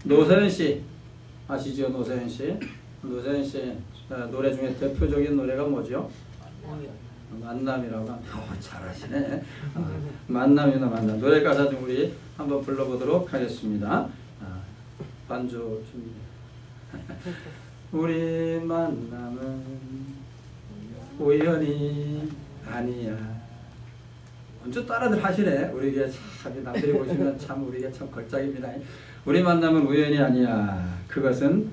노사연 씨 아시죠? 노사연 씨. 노사연 씨 노래 중에 대표적인 노래가 뭐죠? 만남이라고. 잘하시네. 만남이나 만남. 노래 가사 좀 우리 한번 불러보도록 하겠습니다. 반주 준비. 우리 만남은 우연이 아니야. 먼저 따라들 하시네. 우리에게 참 남들이 보시면 참 우리에게 참 걸작입니다. 우리 만남은 우연이 아니야. 그것은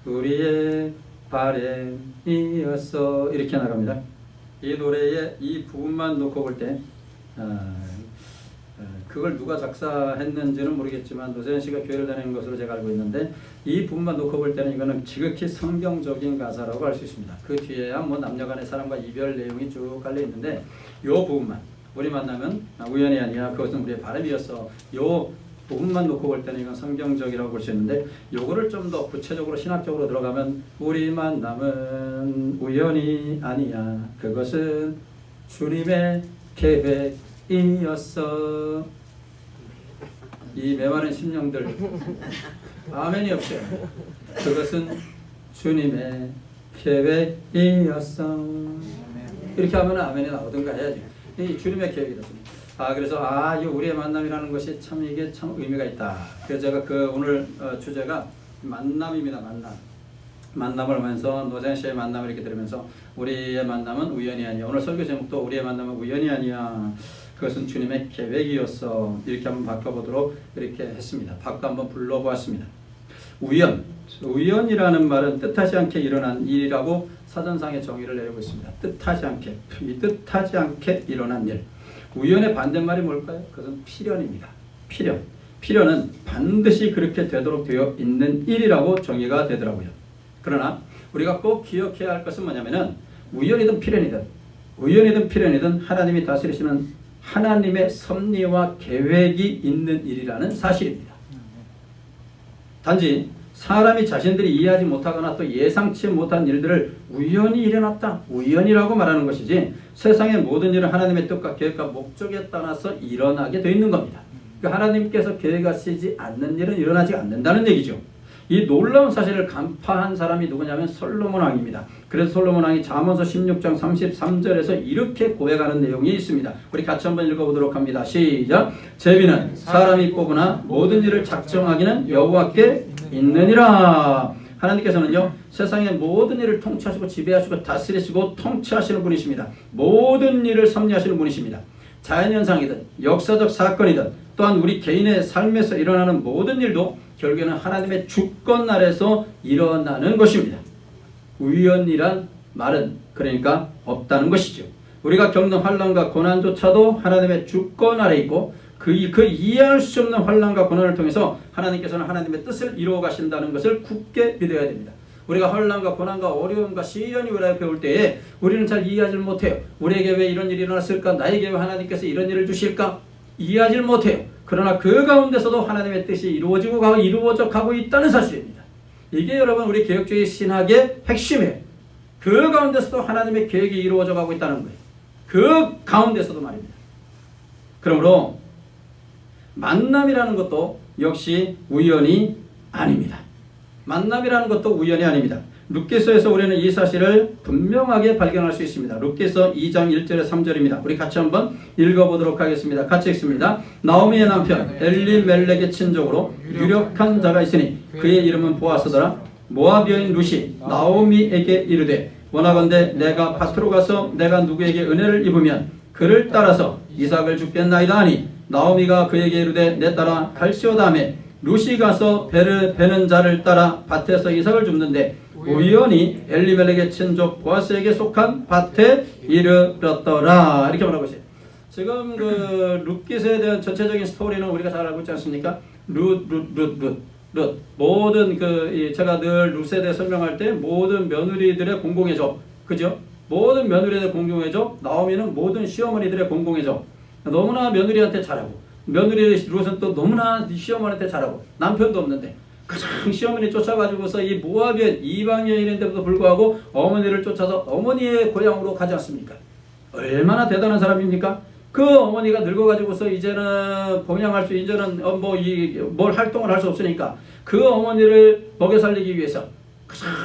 우리의 바램이었어. 이렇게 나갑니다. 이 노래의 이 부분만 놓고 볼 때 그걸 누가 작사했는지는 모르겠지만 노세현 씨가 교회를 다니는 것으로 제가 알고 있는데 이 부분만 놓고 볼 때는 이거는 지극히 성경적인 가사라고 할 수 있습니다. 그 뒤에야 뭐 남녀간의 사랑과 이별 내용이 쭉 깔려 있는데 이 부분만 우리 만나면 우연이 아니야. 그것은 우리의 바람이었어. 이 부분만 놓고 볼 때는 이건 성경적이라고 볼 수 있는데 요거를 좀 더 구체적으로 신학적으로 들어가면 우리 만남은 우연이 아니야. 그것은 주님의 계획이었어. 이 메마른 심령들 아멘이 없어요. 그것은 주님의 계획이었어. 이렇게 하면 아멘이 나오든가 해야지. 이 주님의 계획이다. 그래서 이 우리의 만남이라는 것이 참 이게 참 의미가 있다. 그래서 제가 그 오늘 주제가 만남입니다. 만남을 하면서 노재현 씨의 만남을 이렇게 들으면서 우리의 만남은 우연이 아니야. 오늘 설교 제목도 우리의 만남은 우연이 아니야. 그것은 주님의 계획이었어. 이렇게 한번 바꿔보도록 이렇게 했습니다. 바꿔 한번 불러보았습니다. 우연이라는 말은 뜻하지 않게 일어난 일이라고 사전상의 정의를 내리고 있습니다. 뜻하지 않게 일어난 일. 우연의 반대말이 뭘까요? 그것은 필연입니다. 필연은 반드시 그렇게 되도록 되어 있는 일이라고 정의가 되더라고요. 그러나 우리가 꼭 기억해야 할 것은 뭐냐면은 우연이든 필연이든 하나님이 다스리시는 하나님의 섭리와 계획이 있는 일이라는 사실입니다. 단지 사람이 자신들이 이해하지 못하거나 또 예상치 못한 일들을 우연히 일어났다. 우연이라고 말하는 것이지 세상의 모든 일은 하나님의 뜻과 계획과 목적에 따라서 일어나게 되어 있는 겁니다. 그러니까 하나님께서 계획하시지 않는 일은 일어나지 않는다는 얘기죠. 이 놀라운 사실을 간파한 사람이 누구냐면 솔로몬 왕입니다. 그래서 솔로몬 왕이 잠언서 16장 33절에서 이렇게 고백하는 내용이 있습니다. 우리 같이 한번 읽어보도록 합니다. 시작. 제비는 사람이 뽑으나 모든 일을 작정하기는 여호와께 있느니라. 하나님께서는요 세상의 모든 일을 통치하시고 지배하시고 다스리시고 통치하시는 분이십니다. 모든 일을 섭리하시는 분이십니다. 자연현상이든 역사적 사건이든 또한 우리 개인의 삶에서 일어나는 모든 일도 결국에는 하나님의 주권 아래서 일어나는 것입니다. 우연이란 말은 그러니까 없다는 것이죠. 우리가 겪는 환난과 고난조차도 하나님의 주권 아래 있고 그 이해할 수 없는 환난과 고난을 통해서 하나님께서는 하나님의 뜻을 이루어 가신다는 것을 굳게 믿어야 됩니다. 우리가 환난과 고난과 어려움과 시련이 우리에게 배울 때에 우리는 잘 이해하지 못해요. 우리에게 왜 이런 일이 일어났을까? 나에게 왜 하나님께서 이런 일을 주실까? 이해하지 못해요. 그러나 그 가운데서도 하나님의 뜻이 이루어져 가고 있다는 사실입니다. 이게 여러분 우리 개혁주의 신학의 핵심이에요. 그 가운데서도 하나님의 계획이 이루어져 가고 있다는 거예요. 그 가운데서도 말입니다. 그러므로 만남이라는 것도 역시 우연이 아닙니다. 만남이라는 것도 우연이 아닙니다. 룻기서에서 우리는 이 사실을 분명하게 발견할 수 있습니다. 룻기서 2장 1절에 3절입니다. 우리 같이 한번 읽어보도록 하겠습니다. 같이 읽습니다. 나오미의 남편 엘리멜렉의 친족으로 유력한 자가 있으니 그의 이름은 보아스더라. 모압 여인 룻이 나오미에게 이르되 원하건대 내가 파스로 가서 내가 누구에게 은혜를 입으면 그를 따라서 이삭을 주겠나이다 하니 나오미가 그에게 이르되 내 딸아 갈시오다 하매 룻이 가서 베는 자를 따라 밭에서 이삭을 줍는데 우연히 엘리멜렉의 친족 보아스에게 속한 밭에 이르렀더라. 이렇게 말하고 있어요. 지금 그 룻기서에 대한 전체적인 스토리는 우리가 잘 알고 있지 않습니까? 룻. 모든 제가 늘 룻에 대해 설명할 때 모든 며느리들의 공공의 적, 그죠? 모든 며느리들의 공공의 적, 나오미는 모든 시어머니들의 공공의 적. 너무나 며느리한테 잘하고 며느리 룻은 또 너무나 시어머니한테 잘하고 남편도 없는데 가장 시어머니 쫓아가지고서 이 모압의 이방 여인인데도 불구하고 어머니를 쫓아서 어머니의 고향으로 가지 않습니까? 얼마나 대단한 사람입니까? 그 어머니가 늙어가지고서 이제는 봉양할 수, 이제는 뭘 활동을 할 수 없으니까 그 어머니를 먹여 살리기 위해서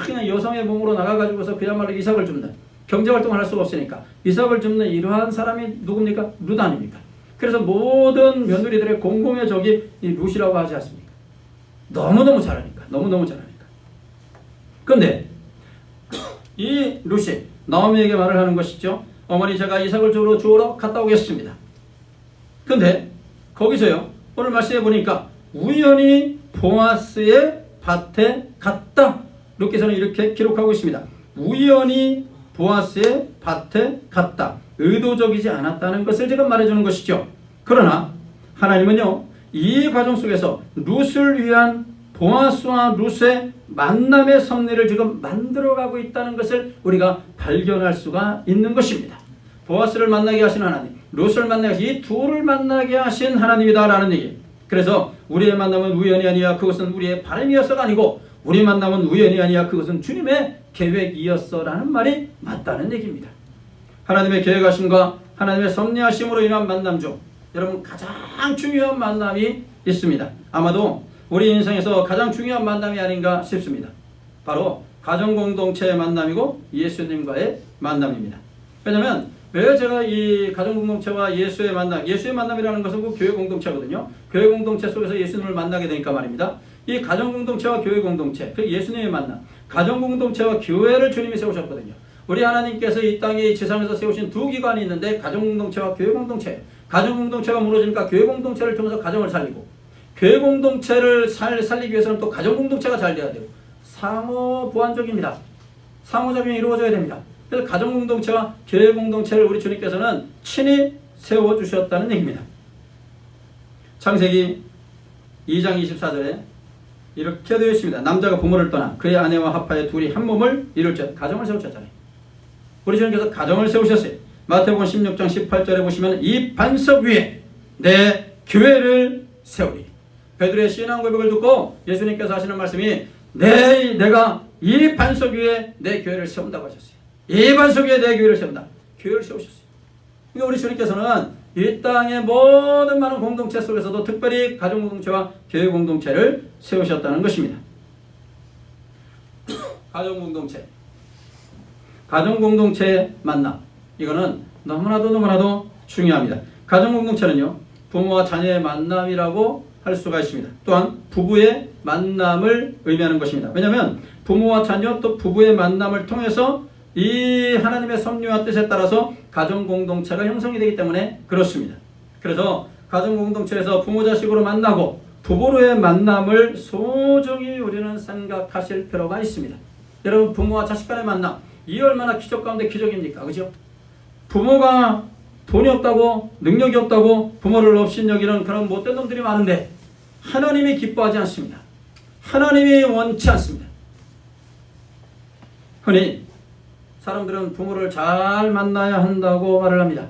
그냥 여성의 몸으로 나가가지고서 그야말로 이삭을 줍는, 경제활동을 할 수가 없으니까 이삭을 줍는 이러한 사람이 누굽니까? 룻 아닙니까? 그래서 모든 며느리들의 공공의 적이 이 룻이라고 하지 않습니까? 너무너무 잘하니까. 너무너무 잘하니까. 근데 이 룻이 나오미에게 말을 하는 것이죠. 어머니, 제가 이삭을 주우러 갔다 오겠습니다. 근데 거기서요, 오늘 말씀해 보니까 우연히 보아스의 밭에 갔다. 룻께서는 이렇게 기록하고 있습니다. 우연히 보아스의 밭에 갔다. 의도적이지 않았다는 것을 지금 말해주는 것이죠. 그러나 하나님은요, 이 과정 속에서 룻을 위한 보아스와 룻의 만남의 섭리를 지금 만들어가고 있다는 것을 우리가 발견할 수가 있는 것입니다. 보아스를 만나게 하신 하나님, 룻을 만나게 하신, 이 둘을 만나게 하신 하나님이다라는 얘기. 그래서 우리의 만남은 우연이 아니야, 그것은 우리의 바람이었어가 아니고, 우리 만남은 우연이 아니야, 그것은 주님의 계획이었어라는 말이 맞다는 얘기입니다. 하나님의 계획하심과 하나님의 섭리하심으로 인한 만남 중 여러분 가장 중요한 만남이 있습니다. 아마도 우리 인생에서 가장 중요한 만남이 아닌가 싶습니다. 바로 가정공동체의 만남이고 예수님과의 만남입니다. 왜냐하면 왜 제가 이 가정공동체와 예수의 만남이라는 것은 그 교회공동체거든요. 교회공동체 속에서 예수님을 만나게 되니까 말입니다. 이 가정공동체와 교회공동체, 그 예수님의 만남, 가정공동체와 교회를 주님이 세우셨거든요. 우리 하나님께서 이 땅에 이 지상에서 세우신 두 기관이 있는데 가정공동체와 교회공동체. 가정공동체가 무너지니까 교회공동체를 통해서 가정을 살리고, 교회공동체를 살리기 위해서는 또 가정공동체가 잘 돼야 되고, 상호 보완적입니다. 상호작용이 이루어져야 됩니다. 그래서 가정공동체와 교회공동체를 우리 주님께서는 친히 세워주셨다는 얘기입니다. 창세기 2장 24절에 이렇게 되어 있습니다. 남자가 부모를 떠나 그의 아내와 합하여 둘이 한 몸을 이룰 때 가정을 세우셨잖아요. 우리 주님께서 가정을 세우셨어요. 마태복음 16장 18절에 보시면 이 반석 위에 내 교회를 세우리. 베드로의 신앙 고백을 듣고 예수님께서 하시는 말씀이 내가 이 반석 위에 내 교회를 세운다고 하셨어요. 이 반석 위에 내 교회를 세운다. 교회를 세우셨어요. 그러니까 우리 주님께서는 이 땅의 모든 많은 공동체 속에서도 특별히 가정공동체와 교회공동체를 세우셨다는 것입니다. 가정공동체의 만남, 이거는 너무나도 중요합니다. 가정공동체는요, 부모와 자녀의 만남이라고 할 수가 있습니다. 또한 부부의 만남을 의미하는 것입니다. 왜냐하면 부모와 자녀 또 부부의 만남을 통해서 이 하나님의 섭리와 뜻에 따라서 가정공동체가 형성이 되기 때문에 그렇습니다. 그래서 가정공동체에서 부모 자식으로 만나고 부부로의 만남을 소중히 우리는 생각하실 필요가 있습니다. 여러분, 부모와 자식 간의 만남, 이 얼마나 기적 가운데 기적입니까? 그죠? 부모가 돈이 없다고, 능력이 없다고 부모를 없인 여기는 그런 못된 놈들이 많은데 하나님이 기뻐하지 않습니다. 하나님이 원치 않습니다. 흔히 사람들은 부모를 잘 만나야 한다고 말을 합니다.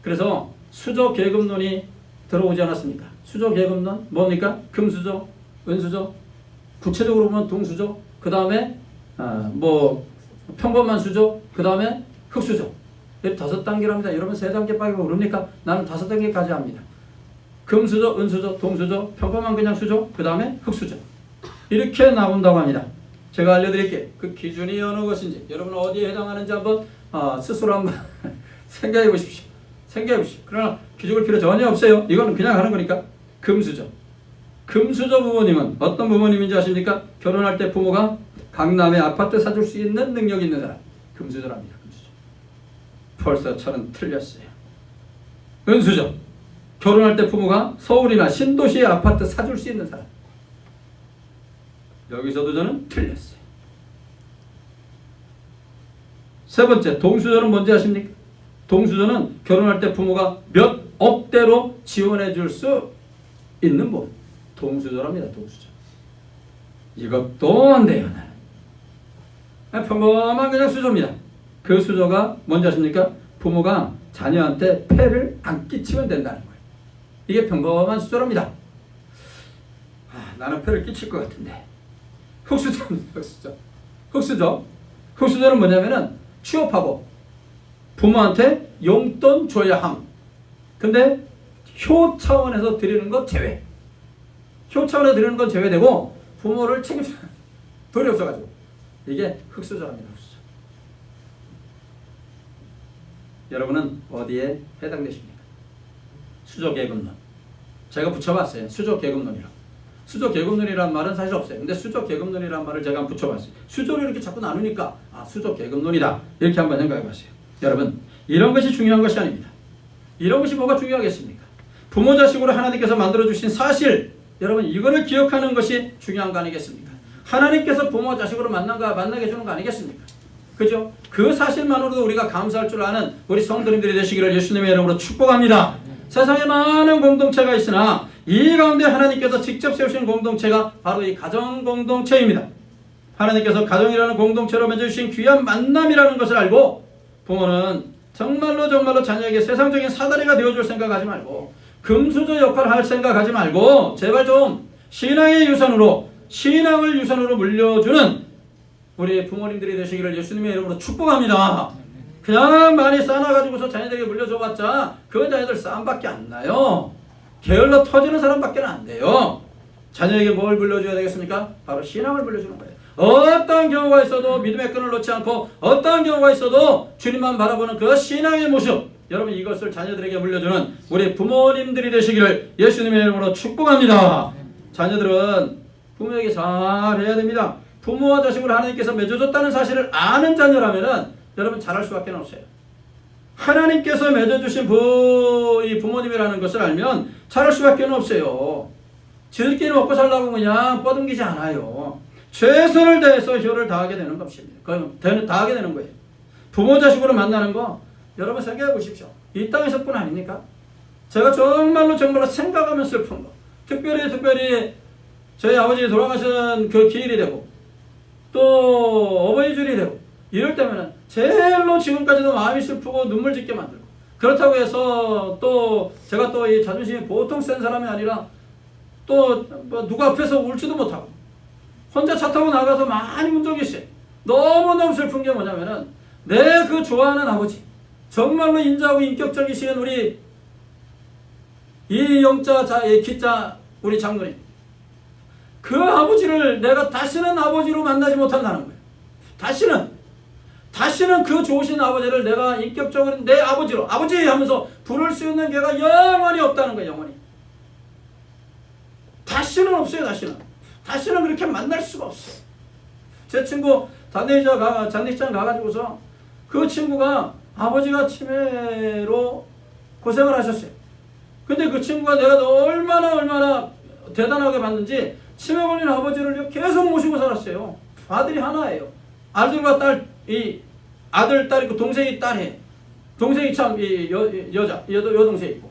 그래서 수저 계급론이 들어오지 않았습니까? 수저 계급론 뭡니까? 금수저, 은수저, 구체적으로 보면 동수저, 그 다음에 평범한 수저, 그 다음에 흙수저. 5단계랍니다. 여러분 3단계밖에 모릅니까? 나는 5단계까지 합니다. 금수저, 은수저, 동수저, 평범한 그냥 수저, 그 다음에 흙수저. 이렇게 나온다고 합니다. 제가 알려드릴게요. 그 기준이 어느 것인지, 여러분 어디에 해당하는지 한번 스스로 한번 생각해 보십시오. 그러나 기죽을 필요 전혀 없어요. 이거는 그냥 하는 거니까. 금수저 부모님은 어떤 부모님인지 아십니까? 결혼할 때 부모가 강남에 아파트 사줄 수 있는 능력이 있는 사람. 금수저랍니다. 벌써 저는 틀렸어요. 은수저, 결혼할 때 부모가 서울이나 신도시에 아파트 사줄 수 있는 사람. 여기서도 저는 틀렸어요. 세 번째, 동수저는 뭔지 아십니까? 동수저는 결혼할 때 부모가 몇 억대로 지원해 줄 수 있는 분. 동수저랍니다. 동수저. 이것도 안 돼요. 평범한 그냥 수저입니다. 그 수저가 뭔지 아십니까? 부모가 자녀한테 폐를 안 끼치면 된다는 거예요. 이게 평범한 수저랍니다. 나는 폐를 끼칠 것 같은데. 흑수저는 뭐냐면은 취업하고 부모한테 용돈 줘야 함. 근데 효 차원에서 드리는 건 제외. 효 차원에서 드리는 건 제외되고 부모를 책임져 돈이 없어가지고 이게 흑수저랍니다. 흑수저. 여러분은 어디에 해당되십니까? 수저계급론. 제가 붙여봤어요. 수저계급론이라고. 수저계급론이라는 말은 사실 없어요. 근데 수저계급론이라는 말을 제가 한번 붙여봤어요. 수저를 이렇게 자꾸 나누니까 수저계급론이다. 이렇게 한번 생각해봤어요. 여러분, 이런 것이 중요한 것이 아닙니다. 이런 것이 뭐가 중요하겠습니까? 부모 자식으로 하나님께서 만들어주신 사실, 여러분 이거를 기억하는 것이 중요한 거 아니겠습니까? 하나님께서 부모 자식으로 만나게 해주는 거 아니겠습니까? 그죠? 그 사실만으로도 우리가 감사할 줄 아는 우리 성도님들이 되시기를 예수님의 이름으로 축복합니다. 세상에 많은 공동체가 있으나 이 가운데 하나님께서 직접 세우신 공동체가 바로 이 가정 공동체입니다. 하나님께서 가정이라는 공동체로 맺어주신 귀한 만남이라는 것을 알고 부모는 정말로 자녀에게 세상적인 사다리가 되어줄 생각하지 말고 금수저 역할을 할 생각하지 말고 제발 좀 신앙의 유산으로 신앙을 유산으로 물려주는 우리 부모님들이 되시기를 예수님의 이름으로 축복합니다. 그냥 많이 쌓아가지고서 자녀들에게 물려줘봤자 그 자녀들 싸움밖에 안 나요. 게을러 터지는 사람밖에 안 돼요. 자녀에게 뭘 물려줘야 되겠습니까? 바로 신앙을 물려주는 거예요. 어떤 경우가 있어도 믿음의 끈을 놓지 않고 어떤 경우가 있어도 주님만 바라보는 그 신앙의 모습, 여러분 이것을 자녀들에게 물려주는 우리 부모님들이 되시기를 예수님의 이름으로 축복합니다. 자녀들은 부모에게 잘해야 됩니다. 부모와 자식으로 하나님께서 맺어줬다는 사실을 아는 자녀라면은 여러분 잘할 수밖에 없어요. 하나님께서 맺어주신 이 부모님이라는 것을 알면 잘할 수밖에 없어요. 지들끼리 먹고 살라고 그냥 뻗은기지 않아요. 최선을 다해서 효를 다하게 되는 것입니다. 다하게 되는 거예요. 부모 자식으로 만나는 거 여러분 생각해 보십시오. 이 땅에서뿐 아닙니까? 제가 정말로 생각하면 슬픈 거. 특별히 저희 아버지 돌아가신 그 기일이 되고 또 어버이줄이 되고 이럴 때면은 제일로 지금까지도 마음이 슬프고 눈물 짓게 만들고, 그렇다고 해서 또 제가 또 이 자존심이 보통 센 사람이 아니라 또 뭐 누구 앞에서 울지도 못하고 혼자 차 타고 나가서 많이 운 적이 있어요. 너무너무 슬픈 게 뭐냐면은 내 그 좋아하는 아버지, 정말로 인자하고 인격적이신 우리 이영자 기자 우리 장로님, 그 아버지를 내가 다시는 아버지로 만나지 못한다는 거예요. 다시는 그 좋으신 아버지를 내가 인격적으로 내 아버지로 아버지 하면서 부를 수 있는 게가 영원히 없다는 거예요. 영원히. 다시는 없어요. 다시는 그렇게 만날 수가 없어요. 제 친구 잔디장 가가지고서 그 친구가 아버지가 치매로 고생을 하셨어요. 근데 그 친구가 내가 얼마나 대단하게 봤는지 치매 걸린 아버지를 계속 모시고 살았어요. 아들이 하나예요. 아들과 딸, 아들, 딸 있고 동생이 딸해. 동생이 참 여동생이 있고.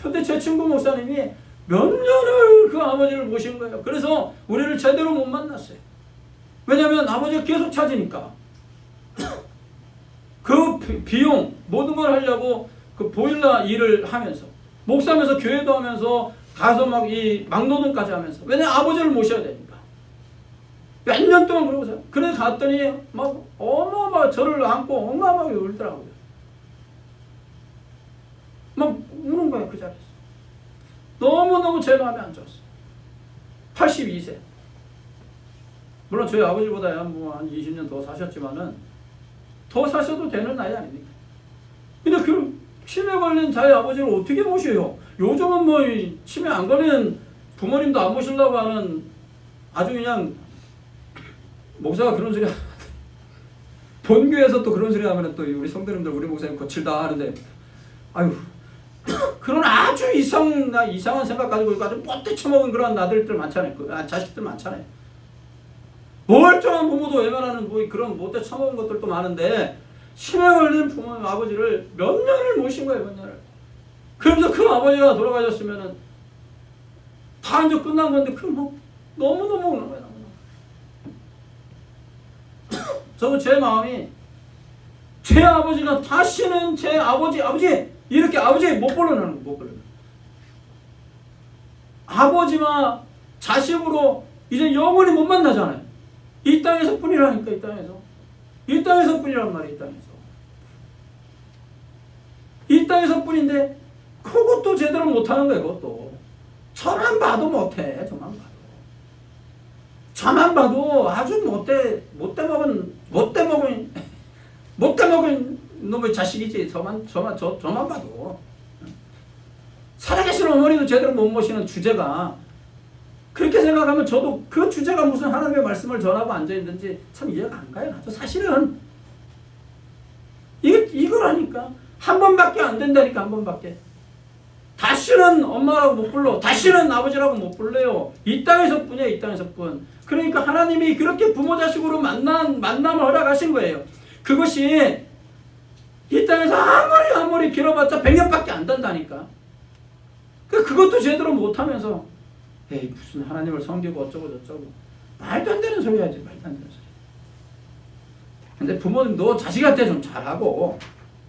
근데 제 친구 목사님이 몇 년을 그 아버지를 모신 거예요. 그래서 우리를 제대로 못 만났어요. 왜냐하면 아버지가 계속 찾으니까. 그 비용 모든 걸 하려고 그 보일러 일을 하면서 목사면서 교회도 하면서 가서 막노동까지 하면서, 왜냐면 아버지를 모셔야 되니까 몇 년 동안 그러고 살아요. 그래 갔더니 막 어마어마 저를 안고 어마어마하게 울더라고요. 막 우는 거예요. 그 자리에서 너무너무 제 마음에 안 좋았어요. 82세. 물론 저희 아버지보다 뭐 한 20년 더 사셨지만은 더 사셔도 되는 나이 아닙니까? 근데 그 치매 걸린 자기 아버지를 어떻게 모셔요? 요즘은 뭐 치매 안 걸린 부모님도 안 모시려고 하는 아주 그냥 목사가 그런 소리 본교에서 또 그런 소리 하면 또 우리 성도님들 우리 목사님 거칠다 하는데, 아유 그런 아주 이상한 생각 가지고 아주 못돼 처먹은 그런 아들들 많잖아요. 자식들 많잖아요. 멀쩡한 부모도 외면하는 그런 못돼 처먹은 것들도 많은데 치매 걸린 부모 아버지를 몇 년을 모신 거예요. 몇 년을. 그러면서 그 아버지가 돌아가셨으면은 다 이제 끝난 건데 그 뭐 너무너무 우는 거예요. 저도 제 마음이 제 아버지가 다시는 제 아버지 이렇게 아버지 못 불러내는 거, 못 불러내는 아버지와 자식으로 이제 영원히 못 만나잖아요. 이 땅에서 뿐이라니까. 이 땅에서 뿐이란 말이에요. 이 땅에서 뿐인데 그것도 제대로 못하는 거예요. 그것도 저만 봐도 못해. 저만 봐도 아주 못돼먹은 놈의 자식이지. 저만 봐도. 살아계신 어머니도 제대로 못 모시는 주제가, 그렇게 생각하면 저도 그 주제가 무슨 하나님의 말씀을 전하고 앉아있는지 참 이해가 안 가요. 나도 사실은 이거라니까. 한 번밖에 안 된다니까. 한 번밖에. 다시는 엄마라고 못 불러. 다시는 아버지라고 못 불러요. 이 땅에서뿐이야. 이 땅에서뿐. 그러니까 하나님이 그렇게 부모 자식으로 만남을 허락하신 거예요. 그것이 이 땅에서 아무리 길어봤자 100년밖에 안 된다니까. 그것도 제대로 못하면서 에이 무슨 하나님을 섬기고 어쩌고 저쩌고 말도 안 되는 소리 하지. 말도 안 되는 소리. 근데 부모님도 자식한테 좀 잘하고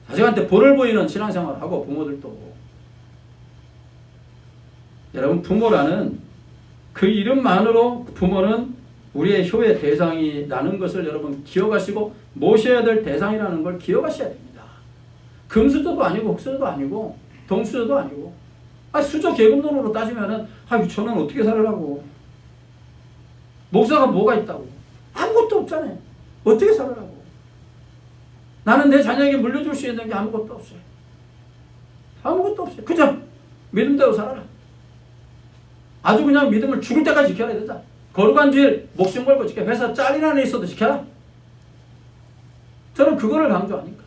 자식한테 본을 보이는 신앙생활을 하고, 부모들도. 여러분, 부모라는 그 이름만으로 부모는 우리의 효의 대상이라는 것을 여러분 기억하시고 모셔야 될 대상이라는 걸 기억하셔야 됩니다. 금수저도 아니고 흑수저도 아니고 동수저도 아니고, 수저 계급론으로 따지면은 저는 어떻게 살으라고. 목사가 뭐가 있다고. 아무것도 없잖아요. 어떻게 살으라고. 나는 내 자녀에게 물려줄 수 있는 게 아무것도 없어요. 아무것도 없어요. 그저 믿음대로 살아라. 아주 그냥 믿음을 죽을 때까지 지켜야 된다. 거룩한 질 목숨 걸고 지켜. 회사 잘리는 애 있어도 지켜라. 저는 그거를 강조하니까.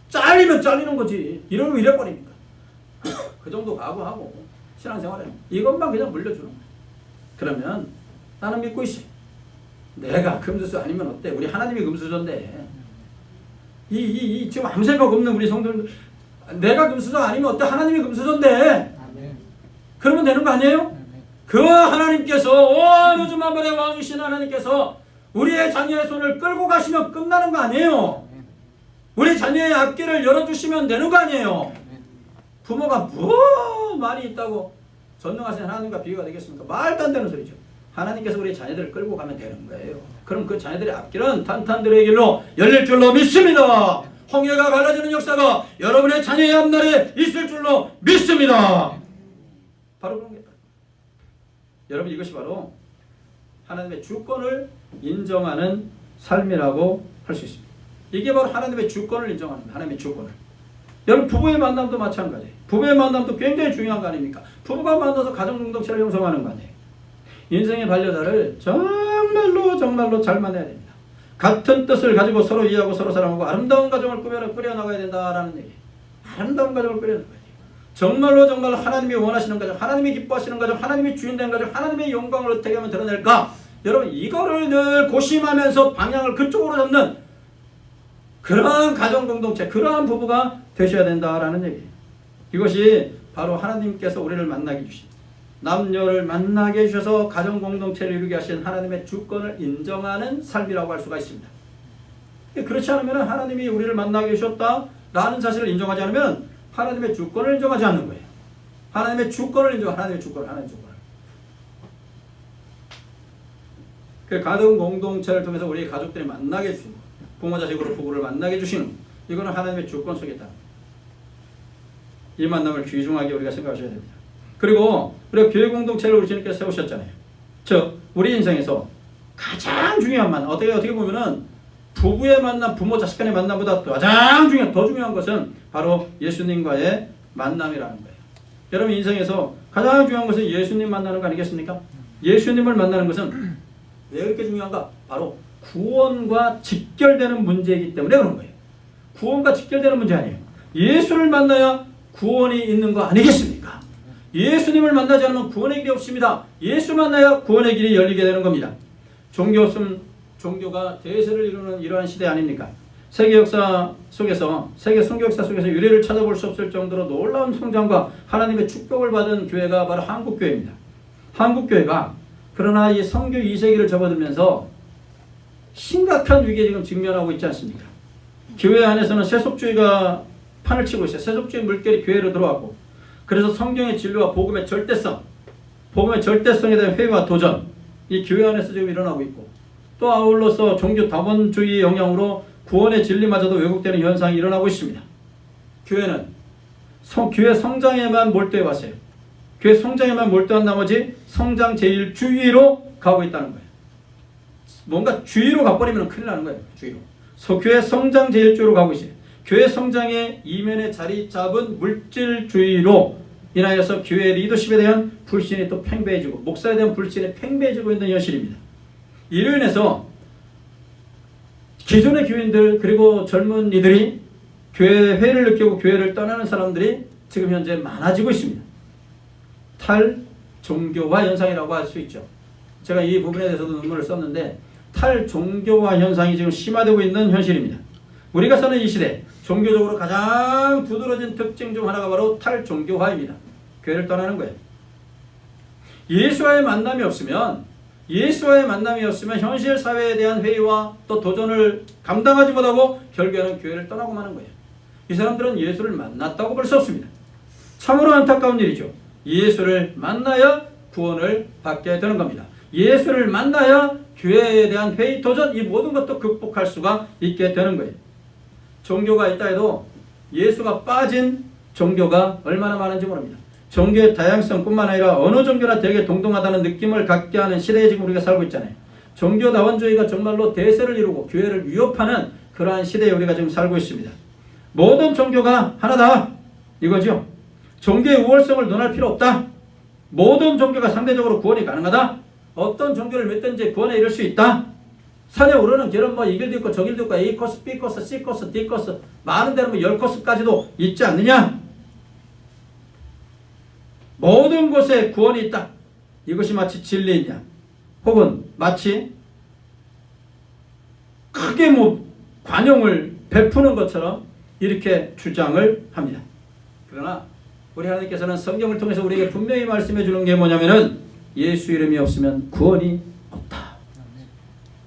잘리면 잘리는 거지. 이러면 이래버리니까. 그 정도 각오하고 신앙생활에 이것만 그냥 물려주는 거예요. 그러면 나는 믿고 있어. 내가 금수저 아니면 어때? 우리 하나님이 금수저인데. 지금 아무 생각 없는 우리 성도들, 내가 금수저 아니면 어때? 하나님이 금수저인데. 그러면 되는 거 아니에요? 그 하나님께서, 온 우주 만물의 왕이신 하나님께서 우리의 자녀의 손을 끌고 가시면 끝나는 거 아니에요? 우리 자녀의 앞길을 열어주시면 되는 거 아니에요? 부모가 뭐 많이 있다고 전능하신 하나님과 비교가 되겠습니까? 말도 안 되는 소리죠. 하나님께서 우리 자녀들을 끌고 가면 되는 거예요. 그럼 그 자녀들의 앞길은 탄탄들의 길로 열릴 줄로 믿습니다. 홍해가 갈라지는 역사가 여러분의 자녀의 앞날에 있을 줄로 믿습니다. 바로 그런 게 여러분, 이것이 바로 하나님의 주권을 인정하는 삶이라고 할 수 있습니다. 이게 바로 하나님의 주권을 인정하는 거예요. 하나님의 주권을. 여러분, 부부의 만남도 마찬가지예요. 부부의 만남도 굉장히 중요한 거 아닙니까? 부부가 만나서 가정공동체를 형성하는 거 아니에요. 인생의 반려자를 정말로 잘 만나야 됩니다. 같은 뜻을 가지고 서로 이해하고 서로 사랑하고 아름다운 가정을 꾸려나가야 된다라는 얘기예요. 아름다운 가정을 꾸려나가야 돼요. 정말로 하나님이 원하시는 가정, 하나님이 기뻐하시는 가정, 하나님이 주인된 가정, 하나님의 영광을 어떻게 하면 드러낼까? 여러분, 이거를 늘 고심하면서 방향을 그쪽으로 잡는 그러한 가정공동체, 그러한 부부가 되셔야 된다라는 얘기예요. 이것이 바로 하나님께서 우리를 만나게 주신, 남녀를 만나게 해주셔서 가정공동체를 이루게 하신 하나님의 주권을 인정하는 삶이라고 할 수가 있습니다. 그렇지 않으면 하나님이 우리를 만나게 해주셨다라는 사실을 인정하지 않으면 하나님의 주권을 인정하지 않는 거예요. 하나님의 주권을 하나님의 주권을. 그 가정공동체를 통해서 우리 가족들이 만나게 해주시는 거, 부모 자식으로 부부를 만나게 해주시는 거, 이거는 하나님의 주권 속에 있다. 이 만남을 귀중하게 우리가 생각하셔야 됩니다. 그리고 우리가 교회 공동체를 우리 주님께서 세우셨잖아요. 즉 우리 인생에서 가장 중요한 만남, 어떻게 보면은 부부의 만남, 부모 자식 간의 만남보다 더 중요한 것은 바로 예수님과의 만남이라는 거예요. 여러분, 인생에서 가장 중요한 것은 예수님 만나는 거 아니겠습니까? 예수님을 만나는 것은 왜 그렇게 중요한가? 바로 구원과 직결되는 문제이기 때문에 그런 거예요. 구원과 직결되는 문제 아니에요. 예수를 만나야 구원이 있는 거 아니겠습니까? 예수님을 만나지 않으면 구원의 길이 없습니다. 예수 만나야 구원의 길이 열리게 되는 겁니다. 종교가 대세를 이루는 이러한 시대 아닙니까? 세계 역사 속에서, 세계 선교 역사 속에서 유례를 찾아볼 수 없을 정도로 놀라운 성장과 하나님의 축복을 받은 교회가 바로 한국교회입니다. 한국교회가 그러나 이 선교 2세기를 접어들면서 심각한 위기에 지금 직면하고 있지 않습니까? 교회 안에서는 세속주의가 판을 치고 있어요. 세속주의 물결이 교회로 들어왔고, 그래서 성경의 진리와 복음의 절대성에 대한 회의와 도전, 이 교회 안에서 지금 일어나고 있고, 또 아울러서 종교 다원주의 영향으로 구원의 진리마저도 왜곡되는 현상이 일어나고 있습니다. 교회는 교회 성장에만 몰두해 왔어요. 교회 성장에만 몰두한 나머지 성장 제일주의로 가고 있다는 거예요. 뭔가 주의로 가버리면 큰일 나는 거예요. 주의로. 교회 성장 제일주의로 가고 있어요. 교회 성장의 이면에 자리 잡은 물질주의로 인하여서 교회 리더십에 대한 불신이 또 팽배해지고 목사에 대한 불신이 팽배해지고 있는 현실입니다. 이로 인해서 기존의 교인들 그리고 젊은이들이 교회 회의를 느끼고 교회를 떠나는 사람들이 지금 현재 많아지고 있습니다. 탈종교화 현상이라고 할 수 있죠. 제가 이 부분에 대해서도 논문을 썼는데 탈종교화 현상이 지금 심화되고 있는 현실입니다. 우리가 사는 이 시대 종교적으로 가장 두드러진 특징 중 하나가 바로 탈종교화입니다. 교회를 떠나는 거예요. 예수와의 만남이 없으면 현실 사회에 대한 회의와 또 도전을 감당하지 못하고 결국에는 교회를 떠나고 마는 거예요. 이 사람들은 예수를 만났다고 볼 수 없습니다. 참으로 안타까운 일이죠. 예수를 만나야 구원을 받게 되는 겁니다. 예수를 만나야 교회에 대한 회의, 도전 이 모든 것도 극복할 수가 있게 되는 거예요. 종교가 있다 해도 예수가 빠진 종교가 얼마나 많은지 모릅니다. 종교의 다양성뿐만 아니라 어느 종교나 되게 동등하다는 느낌을 갖게 하는 시대에 지금 우리가 살고 있잖아요. 종교다원주의가 정말로 대세를 이루고 교회를 위협하는 그러한 시대에 우리가 지금 살고 있습니다. 모든 종교가 하나다 이거죠. 종교의 우월성을 논할 필요 없다. 모든 종교가 상대적으로 구원이 가능하다. 어떤 종교를 믿든지 구원에 이를 수 있다. 산에 오르는 길은 뭐 이 길도 있고 저 길도 있고 A 코스, B 코스, C 코스, D 코스 많은 데는 뭐 10코스까지도 있지 않느냐. 모든 곳에 구원이 있다. 이것이 마치 진리이냐 혹은 마치 크게 관용을 베푸는 것처럼 이렇게 주장을 합니다. 그러나 우리 하나님께서는 성경을 통해서 우리에게 분명히 말씀해 주는 게 뭐냐면은 예수 이름이 없으면 구원이 없다.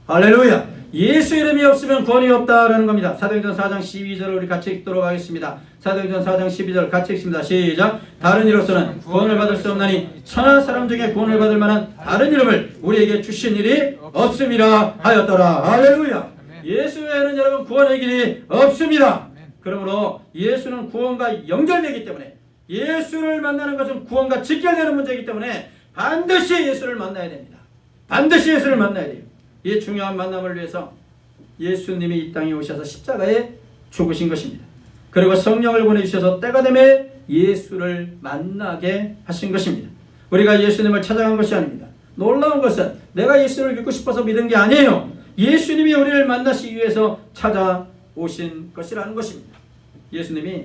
할렐루야. 예수 이름이 없으면 구원이 없다라는 겁니다. 사도행전 4장 12절을 우리 같이 읽도록 하겠습니다. 사도행전 4장 12절 같이 읽습니다. 시작. 다른 이로서는 구원을 받을 수 없나니 천하 사람 중에 구원을 받을 만한 다른 이름을 우리에게 주신 일이 없음이라 하였더라. 할렐루야. 예수 외에는 여러분 구원의 길이 없습니다. 그러므로 예수는 구원과 연결되기 때문에 예수를 만나는 것은 구원과 직결되는 문제이기 때문에 반드시 예수를 만나야 됩니다. 반드시 예수를 만나야 돼요. 이 중요한 만남을 위해서 예수님이 이 땅에 오셔서 십자가에 죽으신 것입니다. 그리고 성령을 보내주셔서 때가 되매 예수를 만나게 하신 것입니다. 우리가 예수님을 찾아간 것이 아닙니다. 놀라운 것은 내가 예수를 믿고 싶어서 믿은 게 아니에요. 예수님이 우리를 만나시기 위해서 찾아오신 것이라는 것입니다. 예수님이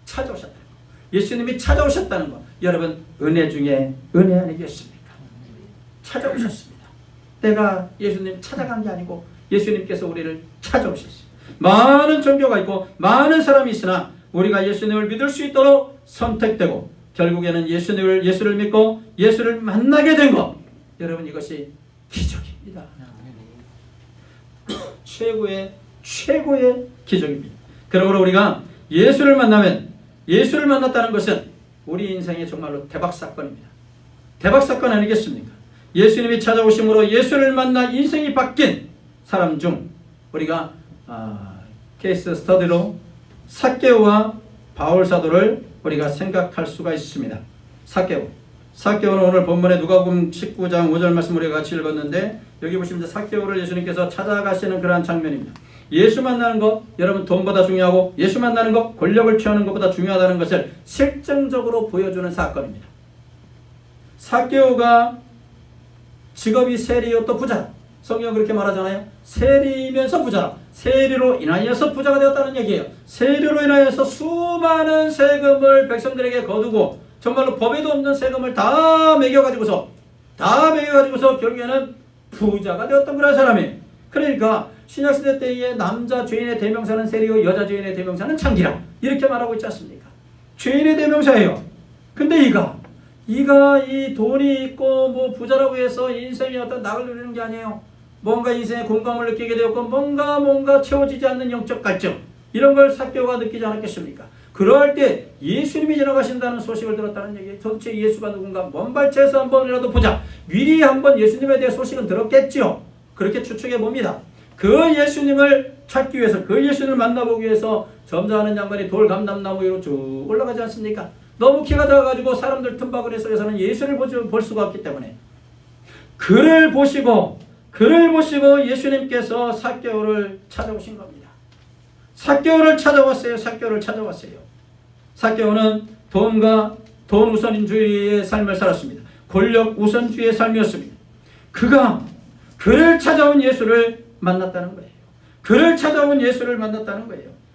찾아오셨다는 것. 예수님이 찾아오셨다는 것. 여러분 은혜 중에 은혜 아니겠습니까? 찾아오셨습니다. 내가 예수님 찾아간 게 아니고 예수님께서 우리를 찾아오셨어요. 많은 종교가 있고 많은 사람이 있으나 우리가 예수님을 믿을 수 있도록 선택되고 결국에는 예수를 믿고 예수를 만나게 된 것. 여러분 이것이 기적입니다. 최고의 기적입니다. 그러므로 우리가 예수를 만났다는 것은 우리 인생의 정말로 대박 사건입니다. 대박 사건 아니겠습니까? 예수님이 찾아오심으로 예수를 만나 인생이 바뀐 사람 중 우리가 케이스 스터디로 삭개오와 바울 사도를 우리가 생각할 수가 있습니다. 삭개오는 오늘 본문에 누가복음 19장 5절 말씀 우리가 같이 읽었는데 여기 보시면 삭개오를 예수님께서 찾아가시는 그러한 장면입니다. 예수 만나는 것 여러분 돈보다 중요하고 예수 만나는 것 권력을 취하는 것보다 중요하다는 것을 실증적으로 보여주는 사건입니다. 삭개오가 직업이 세리요 또 부자. 성경 그렇게 말하잖아요. 세리면서 부자라. 세리로 인하여서 부자가 되었다는 얘기예요. 세리로 인하여서 수많은 세금을 백성들에게 거두고 정말로 법에도 없는 세금을 다 매겨가지고서 결국에는 부자가 되었던 그런 사람이에요. 그러니까 신약시대 때의 남자 죄인의 대명사는 세리요 여자 죄인의 대명사는 창기라 이렇게 말하고 있지 않습니까? 죄인의 대명사예요. 근데 이가 이 돈이 있고 뭐 부자라고 해서 인생의 어떤 낙을 누리는 게 아니에요. 뭔가 인생의 공감을 느끼게 되었고 뭔가 채워지지 않는 영적 갈증 이런 걸 삭개오가 느끼지 않았겠습니까? 그럴 때 예수님이 지나가신다는 소식을 들었다는 얘기예요. 도대체 예수가 누군가 먼발치에서 한 번이라도 보자. 미리 한번 예수님에 대해 소식은 들었겠지요. 그렇게 추측해 봅니다. 그 예수님을 찾기 위해서, 그 예수님을 만나보기 위해서 점잖은 양반이 돌 감람나무 위로 쭉 올라가지 않습니까? 너무 키가 작아가지고 사람들 틈바구니 속에서는 예수를 볼 수가 없기 때문에 그를 보시고 예수님께서 삭개오를 찾아오신 겁니다. 삭개오를 찾아왔어요. 삭개오는 돈 우선주의의 삶을 살았습니다. 권력 우선주의의 삶이었습니다. 그를 찾아온 예수를 만났다는 거예요.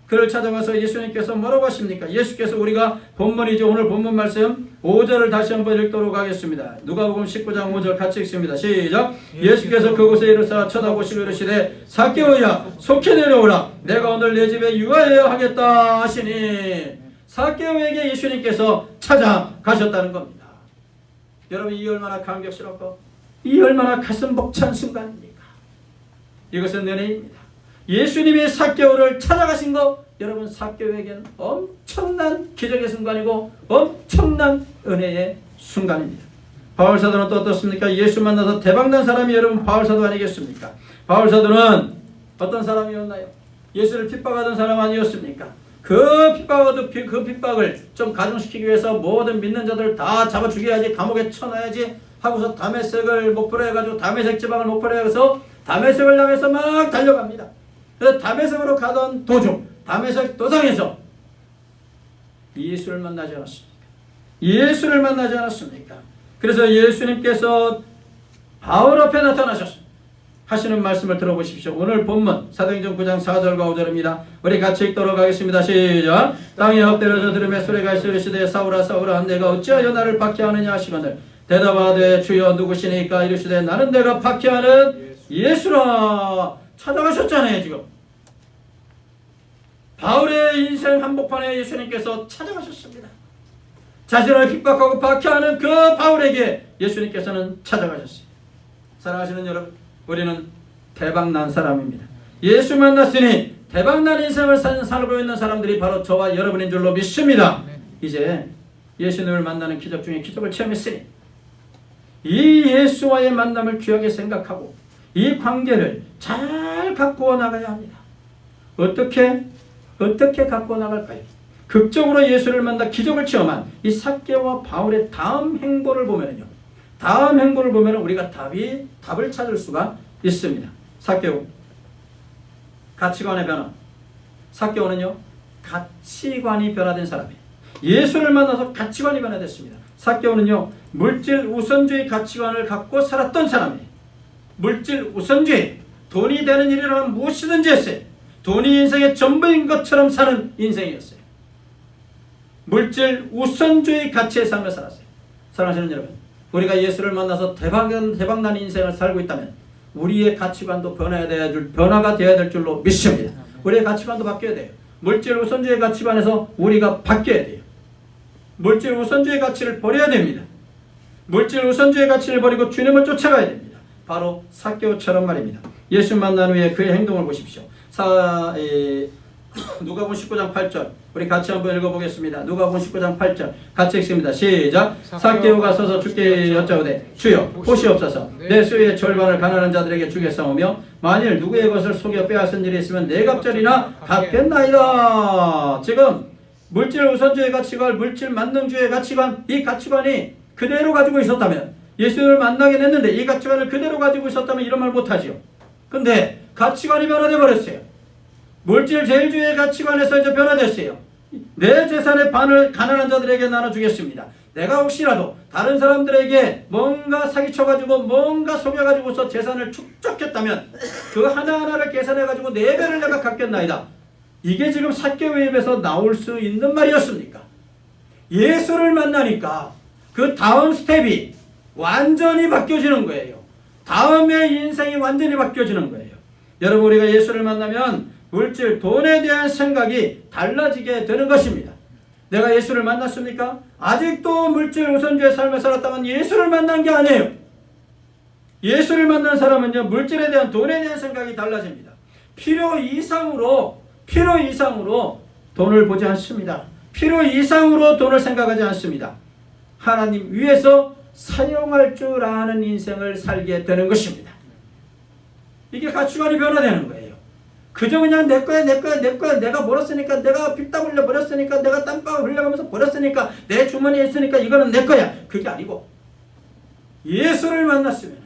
그를 찾아와서 예수님께서 뭐라고 하십니까? 예수께서 우리가 본문이죠. 오늘 본문 말씀 5절을 다시 한번 읽도록 하겠습니다. 누가복음 19장 5절 같이 읽습니다. 시작. 예수께서 그곳에 이르사 쳐다보시고 이르시되 삭개오야 속히 내려오라. 내가 오늘 내 집에 유하여야 하겠다 하시니 삭개오에게 예수님께서 찾아가셨다는 겁니다. 여러분, 이 얼마나 감격스럽고 이 얼마나 가슴 벅찬 순간입니까? 이것은 은혜입니다. 예수님이 삭개오를 찾아가신 거, 여러분, 삭개오에게는 엄청난 기적의 순간이고 엄청난 은혜의 순간입니다. 바울사도는 또 어떻습니까? 예수 만나서 대박난 사람이 여러분 바울사도 아니겠습니까? 바울사도는 어떤 사람이었나요? 예수를 핍박하던 사람 아니었습니까? 그 핍박을 좀 가중시키기 위해서 모든 믿는 자들 다 잡아 죽여야지, 감옥에 쳐놔야지 하고서 다메섹을 목표로 해가지고 다메섹 지방을 목표로 해서 다메섹을 향해서 막 달려갑니다. 그래서 다메섹으로 가던 도중 다메섹 도상에서 예수를 만나지 않았습니까? 그래서 예수님께서 바울 앞에 나타나셨습니다. 하시는 말씀을 들어보십시오. 오늘 본문 사도행전 9장 4절과 5절입니다. 우리 같이 읽도록 하겠습니다. 시작. 땅에 엎드려져 들으며 소리가 있으시되 사울아 사울아 내가 어찌하여 나를 박해하느냐 하시거늘 대답하되 주여 누구시니까 이르시되 나는 내가 박해하는 예수라. 찾아가셨잖아요. 지금 바울의 인생 한복판에 예수님께서 찾아가셨습니다. 자신을 핍박하고 박해하는 그 바울에게 예수님께서는 찾아가셨어요. 사랑하시는 여러분, 우리는 대박난 사람입니다. 예수 만났으니 대박난 인생을 살고 있는 사람들이 바로 저와 여러분인 줄로 믿습니다. 이제 예수님을 만나는 기적 중에 기적을 체험했으니 이 예수와의 만남을 귀하게 생각하고 이 관계를 잘 가꾸어 나가야 합니다. 어떻게 가꾸어 나갈까요? 극적으로 예수를 만나 기적을 체험한 이 삭개오와 바울의 다음 행보를 보면요, 우리가 답을 찾을 수가 있습니다. 삭개오, 가치관의 변화. 삭개오는요, 가치관이 변화된 사람이에요. 예수를 만나서 가치관이 변화됐습니다. 삭개오는요, 물질 우선주의 가치관을 갖고 살았던 사람이에요. 물질 우선주의, 돈이 되는 일이라면 무엇이든지 했어요. 돈이 인생의 전부인 것처럼 사는 인생이었어요. 물질 우선주의 가치의 삶을 살았어요. 사랑하시는 여러분, 우리가 예수를 만나서 대박난 인생을 살고 있다면 우리의 가치관도 변화가 되어야 될 줄로 믿습니다. 우리의 가치관도 바뀌어야 돼요. 물질 우선주의 가치관에서 우리가 바뀌어야 돼요. 물질 우선주의 가치를 버려야 됩니다. 물질 우선주의 가치를 버리고 주님을 쫓아가야 됩니다. 바로 삭개오처럼 말입니다. 예수 만난 후에 그의 행동을 보십시오. 누가복음 19장 8절 우리 같이 한번 읽어보겠습니다. 누가복음 19장 8절 같이 읽습니다. 시작. 삭개오가 서서 주께 여짜오되 주여 보시옵소서 내 수의 절반을 가난한 자들에게 주겠사오며 만일 누구의 것을 속여 빼앗은 일이 있으면 네 갑절이나 갚겠나이다. 지금 물질 우선주의 가치관, 물질 만능주의 가치관, 이 가치관이 그대로 가지고 있었다면, 예수를 만나게 됐는데 이 가치관을 그대로 가지고 있었다면 이런 말 못하지요. 근데 가치관이 변화되어 버렸어요. 물질 제일주의 가치관에서 이제 변화됐어요. 내 재산의 반을 가난한 자들에게 나눠주겠습니다. 내가 혹시라도 다른 사람들에게 뭔가 사기쳐가지고 뭔가 속여가지고서 재산을 축적했다면 그 하나하나를 계산해가지고 4배를 내가 갚겠나이다. 이게 지금 삭개오의 입에서 나올 수 있는 말이었습니까? 예수를 만나니까 그 다음 스텝이 완전히 바뀌어지는 거예요. 다음의 인생이 완전히 바뀌어지는 거예요. 여러분, 우리가 예수를 만나면 물질, 돈에 대한 생각이 달라지게 되는 것입니다. 내가 예수를 만났습니까? 아직도 물질 우선주의 삶을 살았다면 예수를 만난 게 아니에요. 예수를 만난 사람은요, 물질에 대한, 돈에 대한 생각이 달라집니다. 필요 이상으로 돈을 보지 않습니다. 필요 이상으로 돈을 생각하지 않습니다. 하나님 위해서 사용할 줄 아는 인생을 살게 되는 것입니다. 이게 가치관이 변화되는 거예요. 그저 그냥 내 거야, 내 거야, 내 거야, 내가 벌었으니까, 내가 피 땀 흘려 버렸으니까, 내가 땀방울 흘려가면서 벌었으니까, 내 주머니에 있으니까 이거는 내 거야. 그게 아니고 예수를 만났으면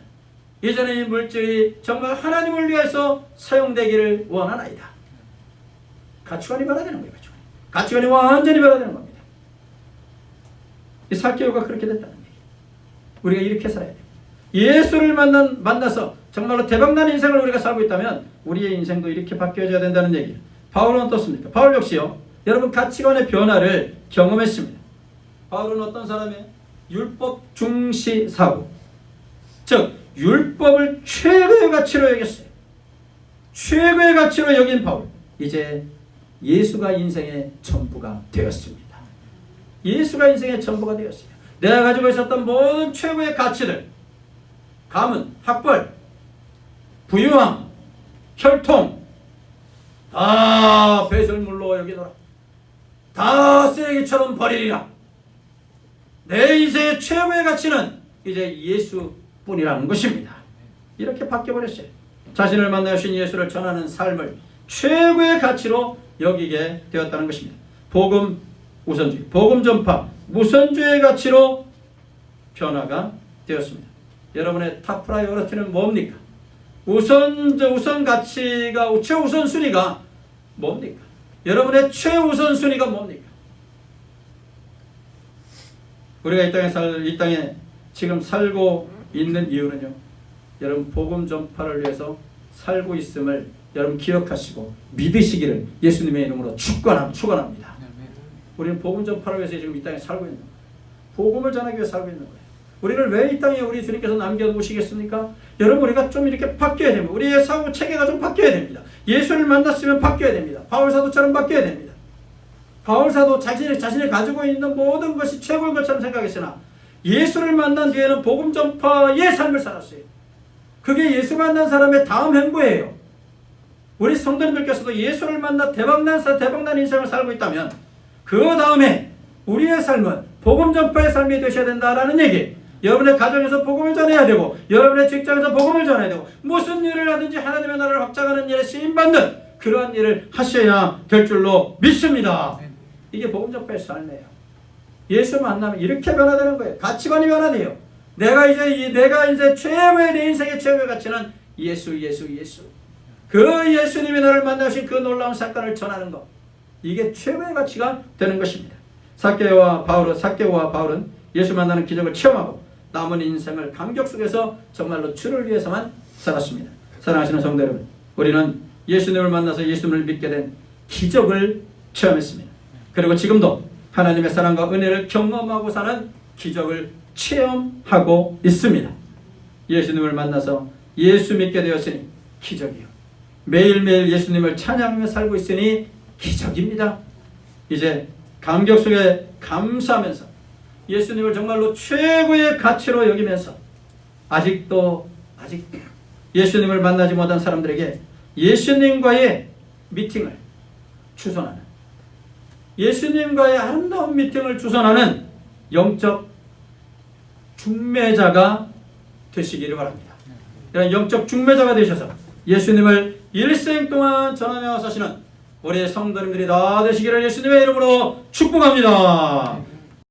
이전에 이 물질이 정말 하나님을 위해서 사용되기를 원하나이다. 가치관이 변화되는 거예요. 가치관이 완전히 변화되는 겁니다. 이 사개오가 그렇게 됐다는 얘기. 우리가 이렇게 살아야 돼요. 예수를 만나서 정말로 대박난 인생을 우리가 살고 있다면 우리의 인생도 이렇게 바뀌어져야 된다는 얘기예요. 바울은 어떻습니까? 바울 역시요. 여러분 가치관의 변화를 경험했습니다. 바울은 어떤 사람이에요? 율법 중시 사고. 즉 율법을 최고의 가치로 여겼어요. 최고의 가치로 여긴 바울. 이제 예수가 인생의 전부가 되었습니다. 예수가 인생의 전부가 되었어요. 내가 가지고 있었던 모든 최고의 가치들, 가문, 학벌, 부유함, 혈통 다 배설물로 여기노라. 다 쓰레기처럼 버리리라. 내 인생의 최고의 가치는 이제 예수뿐이라는 것입니다. 이렇게 바뀌어버렸어요. 자신을 만나신 예수를 전하는 삶을 최고의 가치로 여기게 되었다는 것입니다. 복음 우선주의, 복음 전파, 우선주의 가치로 변화가 되었습니다. 여러분의 탑 프라이어리티는 뭡니까? 우선 가치가, 최우선순위가 뭡니까? 여러분의 최우선순위가 뭡니까? 우리가 이 땅에 지금 살고 있는 이유는요, 여러분 복음 전파를 위해서 살고 있음을 여러분 기억하시고 믿으시기를 예수님의 이름으로 축원합니다. 우리는 복음 전파를 위해서 지금 이 땅에 살고 있는 거예요. 복음을 전하기 위해 살고 있는 거예요. 우리를 왜 이 땅에 우리 주님께서 남겨놓으시겠습니까? 여러분 우리가 좀 이렇게 바뀌어야 됩니다. 우리의 사고 체계가 좀 바뀌어야 됩니다. 예수를 만났으면 바뀌어야 됩니다. 바울사도처럼 바뀌어야 됩니다. 바울사도 자신이 가지고 있는 모든 것이 최고인 것처럼 생각했으나 예수를 만난 뒤에는 복음 전파의 삶을 살았어요. 그게 예수 만난 사람의 다음 행보예요. 우리 성도님들께서도 예수를 만나 대박난 인생을 살고 있다면 그 다음에 우리의 삶은 복음 전파의 삶이 되셔야 된다라는 얘기. 여러분의 가정에서 복음을 전해야 되고, 여러분의 직장에서 복음을 전해야 되고, 무슨 일을 하든지 하나님의 나라를 확장하는 일에 쓰임받는 그러한 일을 하셔야 될 줄로 믿습니다. 이게 복음 전파의 삶이에요. 예수 만나면 이렇게 변화되는 거예요. 가치관이 변화돼요. 내가 이제 최고의 내 인생의 최고의 가치는 예수. 그 예수님이 나를 만나신 그 놀라운 사건을 전하는 것. 이게 최고의 가치가 되는 것입니다. 삭개오와 바울은 예수 만나는 기적을 체험하고 남은 인생을 감격 속에서 정말로 주를 위해서만 살았습니다. 사랑하시는 성도 여러분, 우리는 예수님을 만나서 예수님을 믿게 된 기적을 체험했습니다. 그리고 지금도 하나님의 사랑과 은혜를 경험하고 사는 기적을 체험하고 있습니다. 예수님을 만나서 예수 믿게 되었으니 기적이요. 매일매일 예수님을 찬양하며 살고 있으니 기적입니다. 이제 감격 속에 감사하면서 예수님을 정말로 최고의 가치로 여기면서 아직 예수님을 만나지 못한 사람들에게 예수님과의 미팅을 주선하는, 예수님과의 아름다운 미팅을 주선하는 영적 중매자가 되시기를 바랍니다. 이런 영적 중매자가 되셔서 예수님을 일생 동안 전하며 사시는 우리 성도님들이 다 되시기를 예수님의 이름으로 축복합니다.